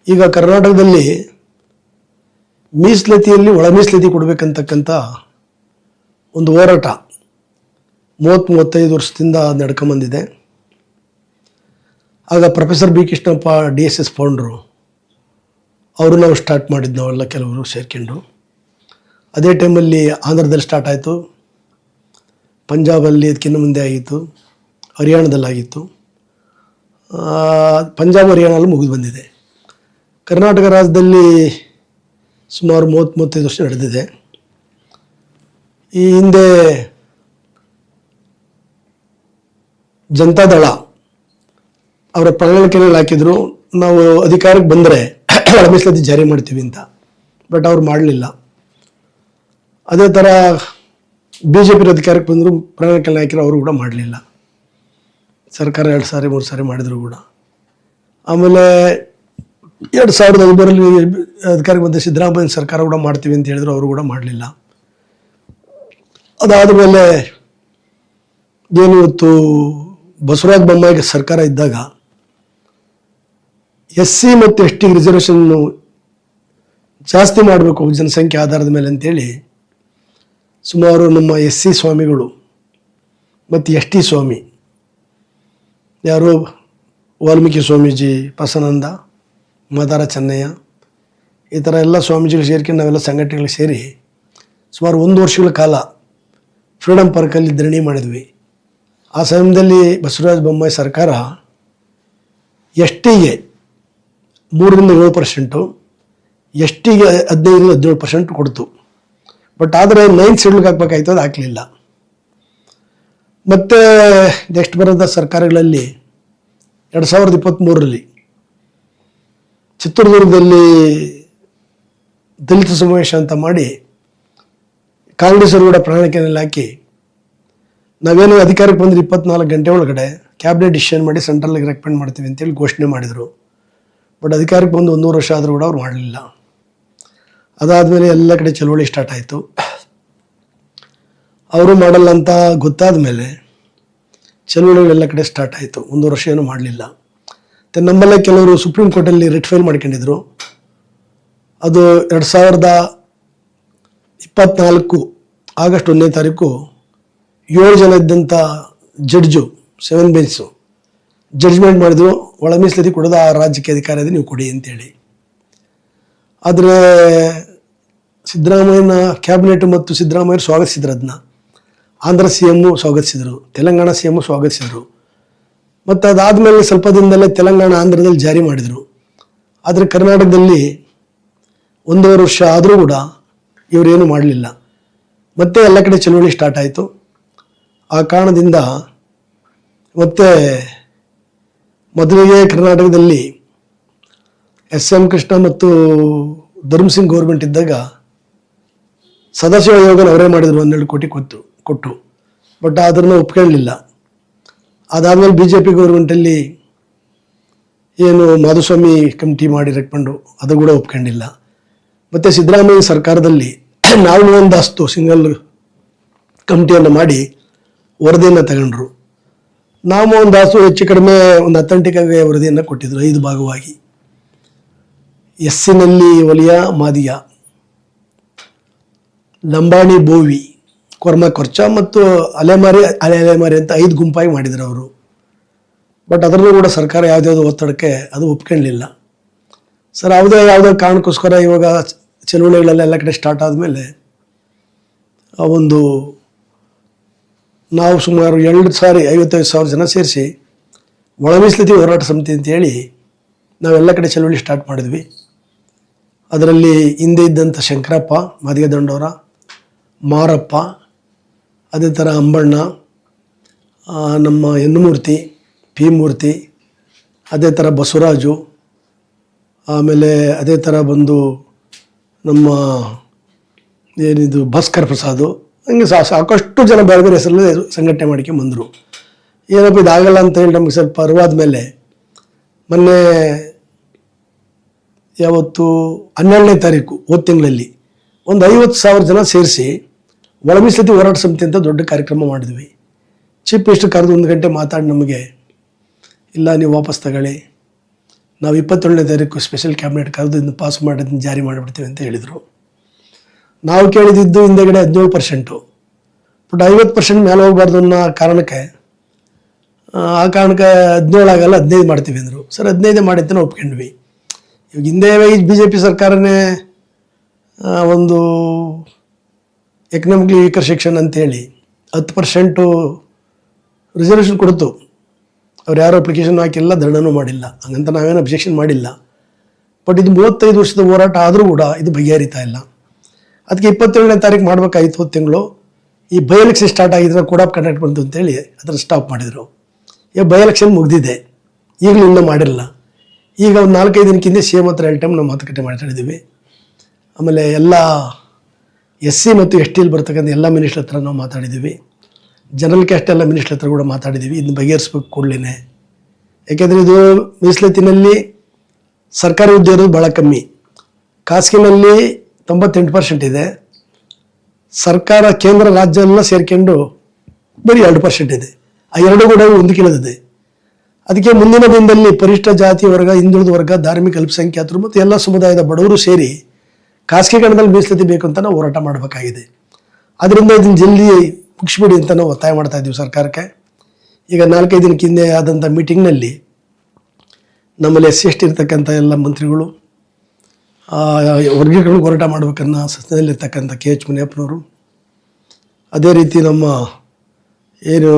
ಈಗ ಕರ್ನಾಟಕದಲ್ಲಿ ಮೀಸಲಾತಿಯಲ್ಲಿ ಒಳ ಮೀಸಲಾತಿ ಕೊಡಬೇಕಂತಕ್ಕಂಥ ಒಂದು ಹೋರಾಟ 30-35 ವರ್ಷದಿಂದ ನಡ್ಕೊಂಬಂದಿದೆ. ಆಗ ಪ್ರೊಫೆಸರ್ ಬಿ ಕೃಷ್ಣಪ್ಪ DSS ಫೌಂಡ್ರು ಅವರು ನಾವು ಸ್ಟಾರ್ಟ್ ಮಾಡಿದ್ದು, ನಾವೆಲ್ಲ ಕೆಲವರು ಸೇರ್ಕೊಂಡು. ಅದೇ ಟೈಮಲ್ಲಿ ಆಂಧ್ರದಲ್ಲಿ ಸ್ಟಾರ್ಟ್ ಆಯಿತು, ಪಂಜಾಬಲ್ಲಿ ಅದಕ್ಕಿಂತ ಮುಂದೆ ಆಗಿತ್ತು, ಹರಿಯಾಣದಲ್ಲಾಗಿತ್ತು, ಪಂಜಾಬ್ ಹರಿಯಾಣಲ್ಲಿ ಮುಗಿದು ಬಂದಿದೆ. ಕರ್ನಾಟಕ ರಾಜ್ಯದಲ್ಲಿ ಸುಮಾರು 30-35 ವರ್ಷ ನಡೆದಿದೆ. ಈ ಹಿಂದೆ ಜನತಾದಳ ಅವರ ಪ್ರಣಾಳಿಕೆಯಲ್ಲಿ ಹಾಕಿದ್ರು, ನಾವು ಅಧಿಕಾರಕ್ಕೆ ಬಂದರೆ ಒಳ ಮೀಸಲಾತಿ ಜಾರಿ ಮಾಡ್ತೀವಿ ಅಂತ. ಬಟ್ ಅವ್ರು ಮಾಡಲಿಲ್ಲ. ಅದೇ ಥರ BJP ಅಧಿಕಾರಕ್ಕೆ ಬಂದರು, ಪ್ರಣಾಳಿಕೆಯಲ್ಲಿ ಹಾಕಿರೋ ಅವರು ಕೂಡ ಮಾಡಲಿಲ್ಲ. ಸರ್ಕಾರ 2 ಸಾರಿ 3 ಸಾರಿ ಮಾಡಿದ್ರು ಕೂಡ. ಆಮೇಲೆ 2005ರಲ್ಲಿ ಅಧಿಕಾರಕ್ಕೆ ಬಂದ ಸಿದ್ದರಾಮಯ್ಯ ಸರ್ಕಾರ ಕೂಡ ಮಾಡ್ತೀವಿ ಅಂತ ಹೇಳಿದ್ರು, ಅವರು ಕೂಡ ಮಾಡಲಿಲ್ಲ. ಅದಾದ ಮೇಲೆ ಏನು ಇವತ್ತು ಬಸವರಾಜ ಬೊಮ್ಮಾಯಿ ಸರ್ಕಾರ ಇದ್ದಾಗ SC ಮತ್ತು ST ರಿಸರ್ವೇಷನ್ನು ಜಾಸ್ತಿ ಮಾಡಬೇಕು ಜನಸಂಖ್ಯೆ ಆಧಾರದ ಮೇಲೆ ಅಂತೇಳಿ ಸುಮಾರು ನಮ್ಮ SC ಸ್ವಾಮಿಗಳು ಮತ್ತು ST ಸ್ವಾಮಿ, ಯಾರು ವಾಲ್ಮೀಕಿ ಸ್ವಾಮೀಜಿ, ಬಸವಾನಂದ, ಮಾದಾರ ಚೆನ್ನಯ್ಯ, ಈ ಥರ ಎಲ್ಲ ಸ್ವಾಮೀಜಿಗಳು ಸೇರ್ಕೊಂಡು ನಾವೆಲ್ಲ ಸಂಘಟನೆಗಳಿಗೆ ಸೇರಿ ಸುಮಾರು 1 ವರ್ಷಗಳ ಕಾಲ ಫ್ರೀಡಮ್ ಪಾರ್ಕಲ್ಲಿ ಧರಣಿ ಮಾಡಿದ್ವಿ. ಆ ಸಮಯದಲ್ಲಿ ಬಸವರಾಜ ಬೊಮ್ಮಾಯಿ ಸರ್ಕಾರ STಗೆ 3-7%, STಗೆ 15-17% ಕೊಡ್ತು. ಬಟ್ ಆದರೆ 9th ಶೆಡ್ಯೂಲ್ಗೆ ಹಾಕ್ಬೇಕಾಯ್ತು, ಅದು ಹಾಕಲಿಲ್ಲ. ಮತ್ತು ನೆಕ್ಸ್ಟ್ ಬರೋದ ಸರ್ಕಾರಗಳಲ್ಲಿ 2023ರಲ್ಲಿ ಚಿತ್ರದುರ್ಗದಲ್ಲಿ ದಲಿತ ಸಮಾವೇಶ ಅಂತ ಮಾಡಿ ಕಾಂಗ್ರೆಸ್ಸರು ಕೂಡ ಪ್ರಣಾಳಿಕೆಯಲ್ಲಿ ಹಾಕಿ ನಾವೇನು ಅಧಿಕಾರಕ್ಕೆ ಬಂದರೆ 24 ಗಂಟೆ ಒಳಗಡೆ ಕ್ಯಾಬಿನೆಟ್ ಡಿಸಿಷನ್ ಮಾಡಿ ಸೆಂಟ್ರಲ್ಗೆ ರೆಕಮೆಂಡ್ ಮಾಡ್ತೀವಿ ಅಂತೇಳಿ ಘೋಷಣೆ ಮಾಡಿದರು. ಬಟ್ ಅಧಿಕಾರಕ್ಕೆ ಬಂದು 1 ವರ್ಷ ಆದರೂ ಕೂಡ ಅವ್ರು ಮಾಡಲಿಲ್ಲ. ಅದಾದಮೇಲೆ ಎಲ್ಲ ಕಡೆ ಚಳುವಳಿ ಸ್ಟಾರ್ಟ್ ಆಯಿತು. ಅವರು ಮಾಡಲ್ಲ ಅಂತ ಗೊತ್ತಾದ ಮೇಲೆ ಚಳುವಳಿಗಳೆಲ್ಲ ಕಡೆ ಸ್ಟಾರ್ಟ್ ಆಯಿತು. 1 ವರ್ಷ ಏನೂ ಮಾಡಲಿಲ್ಲ. ಮತ್ತು ನಮ್ಮಲ್ಲೇ ಕೆಲವರು ಸುಪ್ರೀಂ ಕೋರ್ಟಲ್ಲಿ ರಿಟ್ ಫೈಲ್ ಮಾಡ್ಕೊಂಡಿದ್ರು. ಅದು 2024 ಆಗಸ್ಟ್ 1ನೇ ತಾರೀಕು 7 ಜನ ಇದ್ದಂಥ ಜಡ್ಜು 7 ಬೆಂಚು ಜಡ್ಜ್ಮೆಂಟ್ ಮಾಡಿದ್ರು, ಒಳ ಮೀಸಲಾತಿ ಕೊಡೋದು ಆ ರಾಜ್ಯಕ್ಕೆ ಅಧಿಕಾರ ಇದೆ, ನೀವು ಕೊಡಿ ಅಂತೇಳಿ. ಆದರೆ ಸಿದ್ದರಾಮಯ್ಯನ ಕ್ಯಾಬಿನೆಟ್ ಮತ್ತು ಸಿದ್ದರಾಮಯ್ಯರು ಸ್ವಾಗತಿಸಿದ್ರು. ಅದನ್ನ ಆಂಧ್ರ CM ಸ್ವಾಗತಿಸಿದರು, ತೆಲಂಗಾಣ CM ಸ್ವಾಗತಿಸಿದರು. ಮತ್ತು ಅದಾದಮೇಲೆ ಸ್ವಲ್ಪ ದಿನದಲ್ಲೇ ತೆಲಂಗಾಣ ಆಂಧ್ರದಲ್ಲಿ ಜಾರಿ ಮಾಡಿದರು. ಆದರೆ ಕರ್ನಾಟಕದಲ್ಲಿ 1.5 ವರ್ಷ ಆದರೂ ಕೂಡ ಇವರೇನು ಮಾಡಲಿಲ್ಲ. ಮತ್ತೆ ಎಲ್ಲ ಕಡೆ ಚಳುವಳಿ ಸ್ಟಾರ್ಟ್ ಆಯಿತು. ಆ ಕಾರಣದಿಂದ ಮತ್ತೆ ಮೊದಲಿಗೆ ಕರ್ನಾಟಕದಲ್ಲಿ SM ಕೃಷ್ಣ ಮತ್ತು ಧರ್ಮಸಿಂಗ್ ಗೌರ್ಮೆಂಟ್ ಇದ್ದಾಗ ಸದಾಶಿವ ಆಯೋಗನ ಅವರೇ ಮಾಡಿದರು, 12 ಕೋಟಿ ಕೊಟ್ಟು. ಬಟ್ ಅದನ್ನು ಒಪ್ಕೊಳ್ಳಲಿಲ್ಲ. ಅದಾದಮೇಲೆ BJP ಗೌರ್ಮೆಂಟಲ್ಲಿ ಏನು ಮಾಧುಸ್ವಾಮಿ ಕಮಿಟಿ ಮಾಡಿ ರೆಕಮೆಂಡು, ಅದು ಕೂಡ ಒಪ್ಕೊಂಡಿಲ್ಲ. ಮತ್ತು ಸಿದ್ದರಾಮಯ್ಯ ಸರ್ಕಾರದಲ್ಲಿ ನಾವು ಮೋಹನ್ ದಾಸ್ತು ಸಿಂಗಲ್ ಕಮಿಟಿಯನ್ನು ಮಾಡಿ ವರದಿಯನ್ನು ತಗೊಂಡ್ರು. ನಾವು ಮೋಹನ್ ದಾಸು ಹೆಚ್ಚು ಕಡಿಮೆ ಒಂದು ಅಥೆಂಟಿಕ್ ಆಗಿ ವರದಿಯನ್ನು ಕೊಟ್ಟಿದ್ರು 5 ಭಾಗವಾಗಿ. SCನಲ್ಲಿ ವಲಿಯ ಮಾದಿಯ, ಲಂಬಾಣಿ ಬೋವಿ, ಕೊರ್ಮ ಕೊರ್ಚ ಮತ್ತು ಅಲೆಮಾರಿ ಅಂತ 5 ಗುಂಪಾಗಿ ಮಾಡಿದರು ಅವರು. ಬಟ್ ಅದರಲ್ಲೂ ಕೂಡ ಸರ್ಕಾರ ಯಾವುದ್ಯಾವುದೋ ಒತ್ತಡಕ್ಕೆ ಅದು ಒಪ್ಕೊಳ್ಳಲಿಲ್ಲ. ಸರ್ ಯಾವುದೋ ಕಾರಣಕ್ಕೋಸ್ಕರ ಇವಾಗ ಚಳುವಳಿಗಳೆಲ್ಲ ಎಲ್ಲ ಕಡೆ ಸ್ಟಾರ್ಟ್ ಆದಮೇಲೆ ನಾವು ಸುಮಾರು 55,000 ಜನ ಸೇರಿಸಿ ಒಳ ಮೀಸಲಾತಿ ಹೋರಾಟ ಸಮಿತಿ ಅಂತೇಳಿ ನಾವೆಲ್ಲ ಕಡೆ ಚಳುವಳಿ ಸ್ಟಾರ್ಟ್ ಮಾಡಿದ್ವಿ. ಅದರಲ್ಲಿ ಹಿಂದೆ ಇದ್ದಂಥ ಶಂಕರಪ್ಪ, ಮಾದಿಗ ದಂಡೋರ, ಮಾರಪ್ಪ, ಅದೇ ಥರ ಅಂಬಣ್ಣ, ನಮ್ಮ ಎನ್ನುಮೂರ್ತಿ, P ಮೂರ್ತಿ, ಅದೇ ಥರ ಬಸವರಾಜು, ಆಮೇಲೆ ಅದೇ ಥರ ಬಂದು ನಮ್ಮ ಏನಿದು ಭಾಸ್ಕರ್ ಪ್ರಸಾದು, ಹಂಗೆ ಸಾಕಷ್ಟು ಜನ ಬೇರೆ ಬೇರೆ ಹೆಸರಲ್ಲಿ ಸಂಘಟನೆ ಮಾಡ್ಕೊಂಡು ಬಂದರು. ಏನಪ್ಪ ಇದಾಗಲ್ಲ ಅಂತ ಹೇಳಿ ನಮಗೆ ಸ್ವಲ್ಪ ಅರಿವಾದ ಮೇಲೆ ಮೊನ್ನೆ ಯಾವತ್ತು 12ನೇ ತಾರೀಕು ಹೋದ ತಿಂಗಳಲ್ಲಿ ಒಂದು 50,000 ಜನ ಸೇರಿಸಿ ಒಳ ಮೀಸಲಾತಿ ಹೋರಾಟ ಸಮಿತಿ ಅಂತ ದೊಡ್ಡ ಕಾರ್ಯಕ್ರಮ ಮಾಡಿದ್ವಿ. ಚೀಫ್ ಮಿನಿಸ್ಟರ್ ಕರೆದು 1 ಗಂಟೆ ಮಾತಾಡಿ ನಮಗೆ, ಇಲ್ಲ ನೀವು ವಾಪಸ್ ತಗೊಳ್ಳಿ, ನಾವು 27ನೇ ತಾರೀಕು ಸ್ಪೆಷಲ್ ಕ್ಯಾಬಿನೆಟ್ ಕರೆದು ಇದನ್ನು ಪಾಸ್ ಮಾಡೋದನ್ನು ಜಾರಿ ಮಾಡಿಬಿಡ್ತೀವಿ ಅಂತ ಹೇಳಿದರು. ನಾವು ಕೇಳಿದ್ದು ಹಿಂದೆಗಡೆ 17%, ಬಟ್ 50% ಮೇಲೆ ಹೋಗಬಾರ್ದು ಅನ್ನೋ ಕಾರಣಕ್ಕೆ ಆ ಕಾರಣಕ್ಕೆ 17 ಆಗಲ್ಲ 15 ಮಾಡ್ತೀವಿ ಅಂದರು. ಸರ್ 15 ಮಾಡಿ ಅಂತ ಒಪ್ಕೊಂಡ್ವಿ. ಇವಾಗ ಹಿಂದೆ BJP ಸರ್ಕಾರನೇ ಒಂದು ಎಕನಾಮಿಕ್ಲಿ ವೀಕರ್ ಸೆಕ್ಷನ್ ಅಂತೇಳಿ 10% ರಿಸರ್ವೇಷನ್ ಕೊಡ್ತು. ಅವ್ರು ಯಾರು ಅಪ್ಲಿಕೇಶನ್ ಹಾಕಿಲ್ಲ, ಧರಣನೂ ಮಾಡಿಲ್ಲ, ಹಂಗಂತ ನಾವೇನು ಅಬ್ಜೆಕ್ಷನ್ ಮಾಡಿಲ್ಲ. ಬಟ್ ಇದು 35 ವರ್ಷದ ಹೋರಾಟ ಆದರೂ ಕೂಡ ಇದು ಬಗೆಹರಿತಾ ಇಲ್ಲ. ಅದಕ್ಕೆ 27ನೇ ತಾರೀಕು ಮಾಡಬೇಕಾಗಿತ್ತು, ತಿಂಗಳು. ಈ ಬೈ ಎಲೆಕ್ಷನ್ ಸ್ಟಾರ್ಟ್ ಆಗಿದ್ರೆ ಕೋಡ್ ಆಫ್ ಕಂಡಕ್ಟ್ ಬಂತು ಅಂತೇಳಿ ಅದನ್ನು ಸ್ಟಾಪ್ ಮಾಡಿದರು. ಈಗ ಬೈ ಎಲೆಕ್ಷನ್ ಮುಗಿದಿದೆ, ಈಗಲೂ ಇನ್ನೂ ಮಾಡಿರಲ್ಲ. ಈಗ ಒಂದು 4-5 ದಿನಕ್ಕಿಂತ CM ಹತ್ರ 2 ಟೈಮ್ ನಾವು ಮಾತುಕತೆ ಮಾತಾಡಿದ್ದೀವಿ. ಆಮೇಲೆ ಎಲ್ಲ SC ಮತ್ತು ST ಬರ್ತಕ್ಕಂಥ ಎಲ್ಲ ಮಿನಿಸ್ಟ್ರ್ ಹತ್ರ ನಾವು ಮಾತಾಡಿದ್ದೀವಿ. ಜನರಲ್ ಕ್ಯಾಸ್ಟ್ ಎಲ್ಲ ಮಿನಿಸ್ಟ್ರ್ ಹತ್ರ ಕೂಡ ಮಾತಾಡಿದ್ದೀವಿ. ಇದನ್ನು ಬಗೆಹರಿಸ್ಬೇಕು ಕೂಡಲೇ. ಯಾಕೆಂದರೆ ಇದು ಮೀಸಲಾತಿನಲ್ಲಿ ಸರ್ಕಾರಿ ಹುದ್ದೆ ಇರೋದು ಭಾಳ ಕಮ್ಮಿ, ಖಾಸಗಿನಲ್ಲಿ 98% ಇದೆ. ಸರ್ಕಾರ ಕೇಂದ್ರ ರಾಜ್ಯ ಎಲ್ಲ ಸೇರ್ಕೊಂಡು ಬರೀ 2% ಇದೆ. ಆ ಎರಡು ಕೂಡ ಹೊಂದಿಕೊಳ್ಳೋದಿದೆ. ಅದಕ್ಕೆ ಮುಂದಿನ ದಿನದಲ್ಲಿ ಪರಿಶಿಷ್ಟ ಜಾತಿ ವರ್ಗ, ಹಿಂದುಳಿದ ವರ್ಗ, ಧಾರ್ಮಿಕ ಅಲ್ಪಸಂಖ್ಯಾತರು ಮತ್ತು ಎಲ್ಲ ಸಮುದಾಯದ ಬಡವರು ಸೇರಿ ಖಾಸಗೀಕರಣದಲ್ಲಿ ಮೀಸಲಾತಿ ಬೇಕು ಅಂತ ನಾವು ಹೋರಾಟ ಮಾಡಬೇಕಾಗಿದೆ. ಅದರಿಂದ ಇದನ್ನು ಜಲ್ದಿ ಮುಗಿಸ್ಬಿಡಿ ಅಂತ ನಾವು ಒತ್ತಾಯ ಮಾಡ್ತಾ ಇದ್ದೀವಿ ಸರ್ಕಾರಕ್ಕೆ. ಈಗ 4-5 ದಿನಕ್ಕೆ ಹಿಂದೆ ಆದಂಥ ಮೀಟಿಂಗ್ನಲ್ಲಿ ನಮ್ಮಲ್ಲಿ SC ST ಇರ್ತಕ್ಕಂಥ ಎಲ್ಲ ಮಂತ್ರಿಗಳು, ವರ್ಗೀಕರಣ ಹೋರಾಟ ಮಾಡಬೇಕನ್ನೋ ಸಂಸ್ಥೆಯಲ್ಲಿರ್ತಕ್ಕಂಥ KH ಮುನಿಯಪ್ಪನವರು, ಅದೇ ರೀತಿ ನಮ್ಮ ಏನು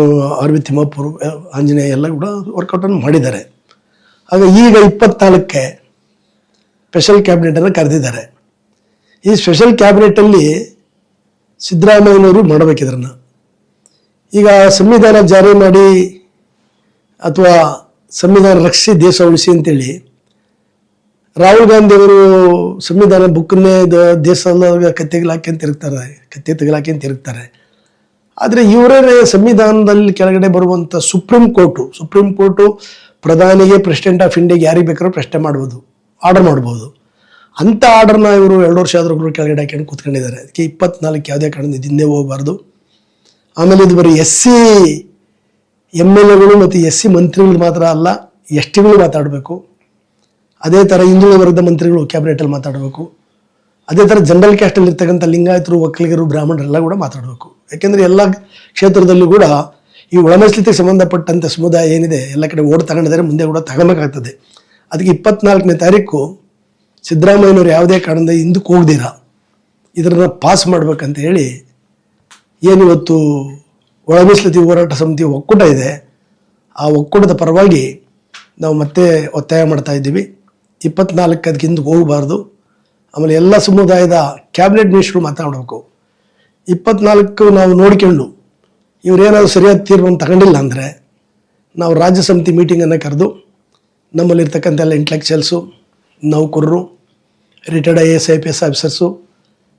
RV ತಿಮ್ಮಾಪುರು, ಆಂಜನೇಯ ಎಲ್ಲ ಕೂಡ ವರ್ಕೌಟನ್ನು ಮಾಡಿದ್ದಾರೆ. ಆಗ ಈಗ 24ಕ್ಕೆ ಸ್ಪೆಷಲ್ ಕ್ಯಾಬಿನೆಟನ್ನು ಕರೆದಿದ್ದಾರೆ. ಈ ಸ್ಪೆಷಲ್ ಕ್ಯಾಬಿನೆಟಲ್ಲಿ ಸಿದ್ದರಾಮಯ್ಯನವರು ಮಾಡಬೇಕಿದ್ರನ್ನು. ಈಗ ಸಂವಿಧಾನ ಜಾರಿ ಮಾಡಿ ಅಥವಾ ಸಂವಿಧಾನ ರಕ್ಷಿಸಿ ದೇಶ ಉಳಿಸಿ ಅಂತೇಳಿ ರಾಹುಲ್ ಗಾಂಧಿ ಅವರು ಸಂವಿಧಾನ ಬುಕ್ಕನ್ನೇ ದೇಶದ ಕತ್ತೆ ತೆಗಲಾಕಿ ತಿರುಗ್ತಾರೆ. ಆದರೆ ಇವರೇ ಸಂವಿಧಾನದಲ್ಲಿ ಕೆಳಗಡೆ ಬರುವಂಥ ಸುಪ್ರೀಂ ಕೋರ್ಟು ಪ್ರಧಾನಿಗೆ, ಪ್ರೆಸಿಡೆಂಟ್ ಆಫ್ ಇಂಡಿಯಾಗೆ ಯಾರಿಗೆ ಬೇಕಾದ್ರೂ ಪ್ರಶ್ನೆ ಮಾಡ್ಬೋದು, ಆರ್ಡರ್ ಮಾಡ್ಬೋದು. ಅಂಥ ಆರ್ಡರ್ನ ಇವರು 2 ವರ್ಷ ಆದರೂ ಕೂಡ ಕೆಳಗಡೆ ಹಾಕೊಂಡು ಕೂತ್ಕೊಂಡಿದ್ದಾರೆ. ಅದಕ್ಕೆ 24 ಯಾವುದೇ ಕಾರಣದಿಂದ ಹಿಂದೆ ಹೋಗಬಾರ್ದು. ಆಮೇಲೆ ಇದು ಬರೀ SC MLAಗಳು ಮತ್ತು SC ಮಂತ್ರಿಗಳು ಮಾತ್ರ ಅಲ್ಲ, STಗಳು ಮಾತಾಡಬೇಕು. ಅದೇ ಥರ ಹಿಂದುಳಿದ ವರ್ಗದ ಮಂತ್ರಿಗಳು ಕ್ಯಾಬಿನೆಟಲ್ಲಿ ಮಾತಾಡಬೇಕು. ಅದೇ ಥರ ಜನರಲ್ ಕ್ಯಾಸ್ಟಲ್ಲಿ ಇರ್ತಕ್ಕಂಥ ಲಿಂಗಾಯತರು, ಒಕ್ಕಲಿಗರು, ಬ್ರಾಹ್ಮಣರೆಲ್ಲ ಕೂಡ ಮಾತಾಡಬೇಕು. ಯಾಕೆಂದರೆ ಎಲ್ಲ ಕ್ಷೇತ್ರದಲ್ಲೂ ಕೂಡ ಈ ಒಳಮೀಸಲಾತಿಗೆ ಸಂಬಂಧಪಟ್ಟಂಥ ಸಮುದಾಯ ಏನಿದೆ ಎಲ್ಲ ಕಡೆ ಓಡ್ ತಗೊಂಡಿದ್ದಾರೆ, ಮುಂದೆ ಕೂಡ ತಗೋಬೇಕಾಗ್ತದೆ. ಅದಕ್ಕೆ 24ನೇ ತಾರೀಕು ಸಿದ್ದರಾಮಯ್ಯನವರು ಯಾವುದೇ ಕಾರಣದಿಂದ ಹಿಂದಕ್ಕೆ ಹೋಗ್ದಿರ ಇದನ್ನು ಪಾಸ್ ಮಾಡ್ಬೇಕಂತ ಹೇಳಿ ಏನಿವತ್ತು ಒಳಮೀಸಲಾತಿ ಹೋರಾಟ ಸಮಿತಿ ಒಕ್ಕೂಟ ಇದೆ, ಆ ಒಕ್ಕೂಟದ ಪರವಾಗಿ ನಾವು ಮತ್ತೆ ಒತ್ತಾಯ ಮಾಡ್ತಾ ಇದ್ದೀವಿ. 24 ಅದಕ್ಕೆ ಹಿಂದಕ್ಕೆ ಹೋಗಬಾರ್ದು. ಆಮೇಲೆ ಎಲ್ಲ ಸಮುದಾಯದ ಕ್ಯಾಬಿನೆಟ್ ಮಿನಿಸ್ಟ್ರು ಮಾತಾಡಬೇಕು. 24 ನಾವು ನೋಡ್ಕೊಂಡು ಇವರೇನಾದರೂ ಸರಿಯಾದ ತೀರ್ಮಾನ ತಗೊಂಡಿಲ್ಲ ಅಂದರೆ ನಾವು ರಾಜ್ಯ ಸಮಿತಿ ಮೀಟಿಂಗನ್ನು ಕರೆದು ನಮ್ಮಲ್ಲಿರ್ತಕ್ಕಂಥ ಎಲ್ಲ ಇಂಟೆಲೆಕ್ಚುಯಲ್ಸು, ನೌಕರರು, ರಿಟೈರ್ಡ್ IAS IPS ಆಫೀಸರ್ಸು,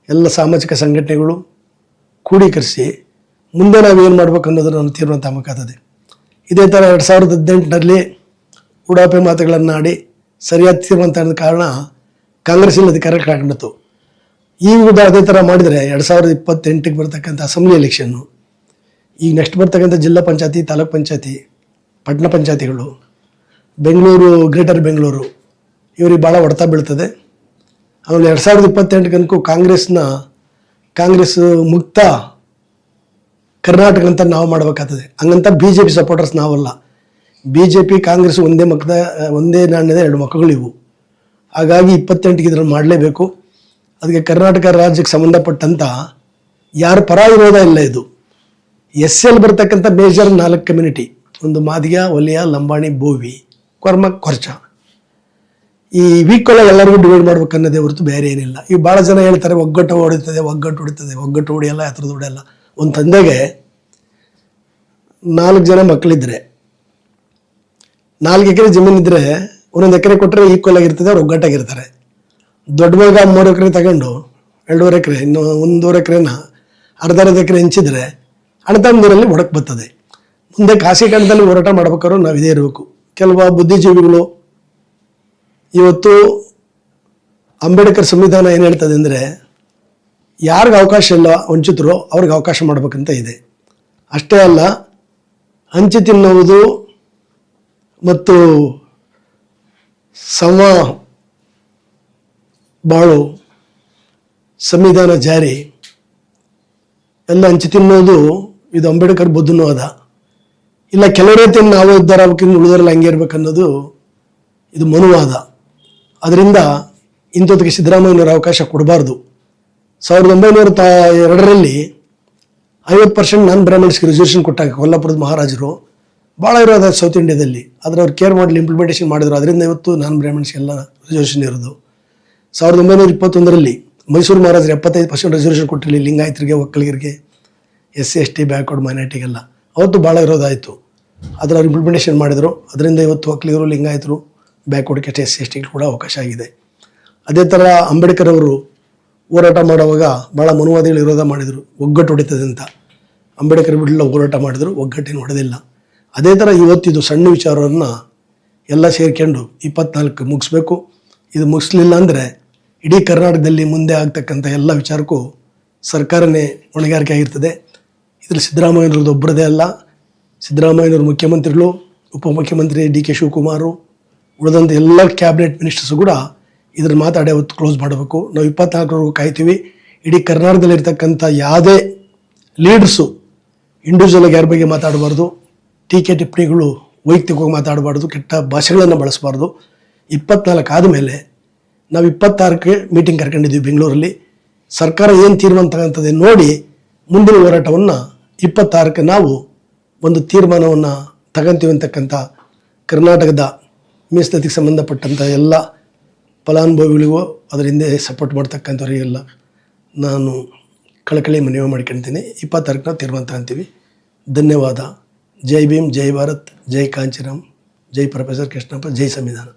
ಎಲ್ಲ ಸಾಮಾಜಿಕ ಸಂಘಟನೆಗಳು ಕೂಡೀಕರಿಸಿ ಮುಂದೆ ನಾವೇನು ಮಾಡ್ಬೇಕು ಅನ್ನೋದನ್ನು ನಾನು ತೀರ್ಮಾನ ತಗೋಬೇಕಾಗ್ತದೆ. ಇದೇ ಥರ 2018ರಲ್ಲಿ ಉಡಾಪೆ ಮಾತುಗಳನ್ನು ಆಡಿ ಸರಿಯಾದ ತೀರ್ಮಾನ ತಗೊಂಡ ಕಾರಣ ಕಾಂಗ್ರೆಸ್ ಇಲ್ಲಿ ಅಧಿಕಾರಕ್ಕೆ ಹಾಕೊಂಡಿತ್ತು. ಈಗ ಅದೇ ಥರ ಮಾಡಿದರೆ 2028ಕ್ಕೆ ಬರ್ತಕ್ಕಂಥ ಅಸೆಂಬ್ಲಿ ಎಲೆಕ್ಷನ್ನು, ಈಗ ನೆಕ್ಸ್ಟ್ ಬರ್ತಕ್ಕಂಥ ಜಿಲ್ಲಾ ಪಂಚಾಯತಿ, ತಾಲೂಕ್ ಪಂಚಾಯತಿ, ಪಟ್ಟಣ ಪಂಚಾಯತಿಗಳು, ಬೆಂಗಳೂರು, ಗ್ರೇಟರ್ ಬೆಂಗಳೂರು ಇವ್ರಿಗೆ ಭಾಳ ಹೊಡೆತ ಬೀಳ್ತದೆ. ಆಮೇಲೆ 2028 ಕಾಂಗ್ರೆಸ್ ಮುಕ್ತ ಕರ್ನಾಟಕ ಅಂತ ನಾವು ಮಾಡಬೇಕಾಗ್ತದೆ. ಹಂಗಂತ BJP ಸಪೋರ್ಟರ್ಸ್ ನಾವಲ್ಲ. BJP ಕಾಂಗ್ರೆಸ್ ಒಂದೇ ನಾಣ್ಯದ 2 ಮುಖಗಳು ಇವು. ಹಾಗಾಗಿ 28ಕ್ಕೆ ಇದನ್ನು ಮಾಡಲೇಬೇಕು. ಅದಕ್ಕೆ ಕರ್ನಾಟಕ ರಾಜ್ಯಕ್ಕೆ ಸಂಬಂಧಪಟ್ಟಂಥ ಯಾರ ಪರ ಇರೋದ ಇಲ್ಲ. ಇದು SL ಬರ್ತಕ್ಕಂಥ ಮೇಜರ್ 4 ಕಮ್ಯುನಿಟಿ, ಒಂದು ಮಾದಿಗ, ಒಲಿಯ, ಲಂಬಾಣಿ, ಬೋವಿ, ಕೊರ್ಮ, ಕೊರ್ಚ. ಈ ವೀಕ್ಗಳ ಎಲ್ಲರಿಗೂ ಡಿವೈಡ್ ಮಾಡ್ಬೇಕನ್ನೋದೇ ಹೊರತು ಬೇರೆ ಏನಿಲ್ಲ. ಈಗ ಭಾಳ ಜನ ಹೇಳ್ತಾರೆ ಒಗ್ಗಟ್ಟು ಹೊಡಿತದೆ, ಒಗ್ಗಟ್ಟು ಹೊಡಿಯಲ್ಲ, ಎತ್ತರದ ಹೊಡೆಯಲ್ಲ. ಒಂದು ತಂದೆಗೆ 4 ಜನ ಮಕ್ಕಳಿದ್ರೆ 4 ಎಕರೆ ಜಮೀನಿದ್ರೆ 1 ಎಕರೆ ಕೊಟ್ಟರೆ ಈಕ್ವಲ್ ಆಗಿರ್ತದೆ, ಅವ್ರು ಒಗ್ಗಟ್ಟಾಗಿರ್ತಾರೆ. ದೊಡ್ಡ ಮಗ 3 ಎಕರೆ ತಗೊಂಡು 2.5 ಎಕರೆ, ಇನ್ನು 1.5 ಎಕರೆನ ಅರ್ಧ ಎಕರೆ ಹಂಚಿದ್ರೆ ಅಣ್ಣತಮ್ಮಂದಿರಲ್ಲಿ ಒಡಕ್ ಬರ್ತದೆ. ಮುಂದೆ ಖಾಸಗೀಕರಣದಲ್ಲಿ ಹೋರಾಟ ಮಾಡ್ಬೇಕಾದ್ರೂ ನಾವು ಇದೇ ಇರಬೇಕು. ಕೆಲವು ಬುದ್ಧಿಜೀವಿಗಳು ಇವತ್ತು ಅಂಬೇಡ್ಕರ್ ಸಂವಿಧಾನ ಏನು ಹೇಳ್ತದೆ ಅಂದರೆ ಯಾರಿಗೆ ಅವಕಾಶ ಇಲ್ಲ ವಂಚಿತರು ಅವ್ರಿಗೆ ಅವಕಾಶ ಮಾಡ್ಬೇಕಂತ ಇದೆ. ಅಷ್ಟೇ ಅಲ್ಲ, ಹಂಚಿ ತಿನ್ನುವುದು ಮತ್ತು ಸಮ ಬಾಳು, ಸಂವಿಧಾನ ಜಾರಿ ಎಲ್ಲ ಹಂಚಿ ತಿನ್ನೋದು ಇದು ಅಂಬೇಡ್ಕರ್ ಬುದ್ಧನೂ ಅದ. ಇಲ್ಲ ಕೆಲವರೇ ತಿನ್ನು ನಾವು ಉದ್ಧಾರ ಆಗ್ಬೇಕಿನ್ನು ಉಳಿದವರೆಲ್ಲ ಹಂಗೆ ಇರ್ಬೇಕನ್ನೋದು ಇದು ಮನುವಾದ. ಅದರಿಂದ ಇಂಥದಕ್ಕೆ ಸಿದ್ದರಾಮಯ್ಯನವರು ಅವಕಾಶ ಕೊಡಬಾರ್ದು. 1902ರಲ್ಲಿ 50% ನಾನ್ ಬ್ರಾಹ್ಮಣ್ಸ್ಗೆ ರಿಸರ್ವೇಷನ್ ಕೊಟ್ಟಾಗ ಕೊಲ್ಲಾಪುರದ ಮಹಾರಾಜರು ಭಾಳ ಇರೋದು ಸೌತ್ ಇಂಡಿಯಾದಲ್ಲಿ. ಆದರೆ ಅವ್ರು ಕೇರ್ ಮಾಡಲಿ ಇಂಪ್ಲಿಮೆಂಟೇಷನ್ ಮಾಡಿದ್ರು. ಅದರಿಂದ ಇವತ್ತು ನಾನ್ ಬ್ರಾಹ್ಮಣ್ಸ್ಗೆಲ್ಲ ರಿಸರ್ವೇಷನ್ ಇರೋದು. 1921ರಲ್ಲಿ ಮೈಸೂರು ಮಹಾರಾಜರು 75% ರಿಸರ್ವೇಷನ್ ಕೊಟ್ಟಿರಲಿ ಲಿಂಗಾಯತರಿಗೆ, ಒಕ್ಕಲಿಗರಿಗೆ, SC ST ಬ್ಯಾಕ್ವರ್ಡ್ ಮೈನಾರಿಟಿಗೆಲ್ಲ. ಅವತ್ತು ಭಾಳ ಇರೋದಾಯಿತು. ಆದರೆ ಅವ್ರು ಇಂಪ್ಲಿಮೆಂಟೇಷನ್ ಮಾಡಿದರು. ಅದರಿಂದ ಇವತ್ತು ಒಕ್ಕಲಿಗರು, ಲಿಂಗಾಯತರು, ಬ್ಯಾಕ್ವರ್ಡ್ಗೆ SC ST ಕೂಡ ಅವಕಾಶ ಆಗಿದೆ. ಅದೇ ಥರ ಅಂಬೇಡ್ಕರ್ ಅವರು ಹೋರಾಟ ಮಾಡುವಾಗ ಭಾಳ ಮನುವಾದಿಗಳು ವಿರೋಧ ಮಾಡಿದರು, ಒಗ್ಗಟ್ಟು ಹೊಡಿತದೆ ಅಂತ. ಅಂಬೇಡ್ಕರ್ ಬಿಡಲ್ಲ ಹೋರಾಟ ಮಾಡಿದರು, ಒಗ್ಗಟ್ಟಿನ ಹೊಡೆದಿಲ್ಲ. ಅದೇ ಥರ ಇವತ್ತಿದು ಸಣ್ಣ ವಿಚಾರವನ್ನು ಎಲ್ಲ ಸೇರ್ಕೊಂಡು 24 ಮುಗಿಸ್ಬೇಕು. ಇದು ಮುಗಿಸ್ಲಿಲ್ಲ ಅಂದರೆ ಇಡೀ ಕರ್ನಾಟಕದಲ್ಲಿ ಮುಂದೆ ಆಗ್ತಕ್ಕಂಥ ಎಲ್ಲ ವಿಚಾರಕ್ಕೂ ಸರ್ಕಾರನೇ ಹೊಣೆಗಾರಿಕೆ ಆಗಿರ್ತದೆ. ಇದರಲ್ಲಿ ಸಿದ್ದರಾಮಯ್ಯನವ್ರದ್ದು ಒಬ್ಬರದೇ ಅಲ್ಲ. ಸಿದ್ದರಾಮಯ್ಯನವರು ಮುಖ್ಯಮಂತ್ರಿಗಳು, ಉಪಮುಖ್ಯಮಂತ್ರಿ DK ಶಿವಕುಮಾರು, ಉಳಿದಂಥ ಎಲ್ಲ ಕ್ಯಾಬಿನೆಟ್ ಮಿನಿಸ್ಟರ್ಸು ಕೂಡ ಇದ್ರ ಮಾತಾಡಿ ಅವತ್ತು ಕ್ಲೋಸ್ ಮಾಡಬೇಕು. ನಾವು 24ವರೆಗೂ ಕಾಯ್ತೀವಿ. ಇಡೀ ಕರ್ನಾಟಕದಲ್ಲಿರ್ತಕ್ಕಂಥ ಯಾವುದೇ ಲೀಡರ್ಸು ಇಂಡಿವಿಜುವಲಾಗಿ ಯಾರ ಬಗ್ಗೆ ಮಾತಾಡಬಾರ್ದು, ಟೀಕೆ ಟಿಪ್ಪಣಿಗಳು ವೈಯಕ್ತಿಕವಾಗಿ ಮಾತಾಡಬಾರ್ದು, ಕೆಟ್ಟ ಭಾಷೆಗಳನ್ನು ಬಳಸಬಾರ್ದು. 24 ಆದಮೇಲೆ ನಾವು 26ಕ್ಕೆ ಮೀಟಿಂಗ್ ಕರ್ಕೊಂಡಿದ್ದೀವಿ ಬೆಂಗಳೂರಲ್ಲಿ. ಸರ್ಕಾರ ಏನು ತೀರ್ಮಾನ ತಗೊಂತದೆ ನೋಡಿ ಮುಂದಿನ ಹೋರಾಟವನ್ನು 26ಕ್ಕೆ ನಾವು ಒಂದು ತೀರ್ಮಾನವನ್ನು ತಗೊಂತೀವಿ ಅಂತಕ್ಕಂಥ ಕರ್ನಾಟಕದ ಮೀಸಲಾತಿಗೆ ಸಂಬಂಧಪಟ್ಟಂಥ ಎಲ್ಲ ಫಲಾನುಭವಿಗಳಿಗೂ ಅದರ ಹಿಂದೆ ಸಪೋರ್ಟ್ ಮಾಡ್ತಕ್ಕಂಥವ್ರಿಗೆಲ್ಲ ನಾನು ಕಳಕಳಿ ಮನವಿ ಮಾಡ್ಕೊಳ್ತೀನಿ. 26ಕ್ಕೆ ನಾವು ತೀರ್ಮಾನ ತಗೊಂತೀವಿ. ಧನ್ಯವಾದ. ಜೈ ಭೀಮ್, ಜೈ ಭಾರತ್, ಜೈ ಕಾಂಚಿರಾಮ್, ಜೈ ಪ್ರೊಫೆಸರ್ ಕೃಷ್ಣಪ್ಪ, ಜೈ ಸಂವಿಧಾನ.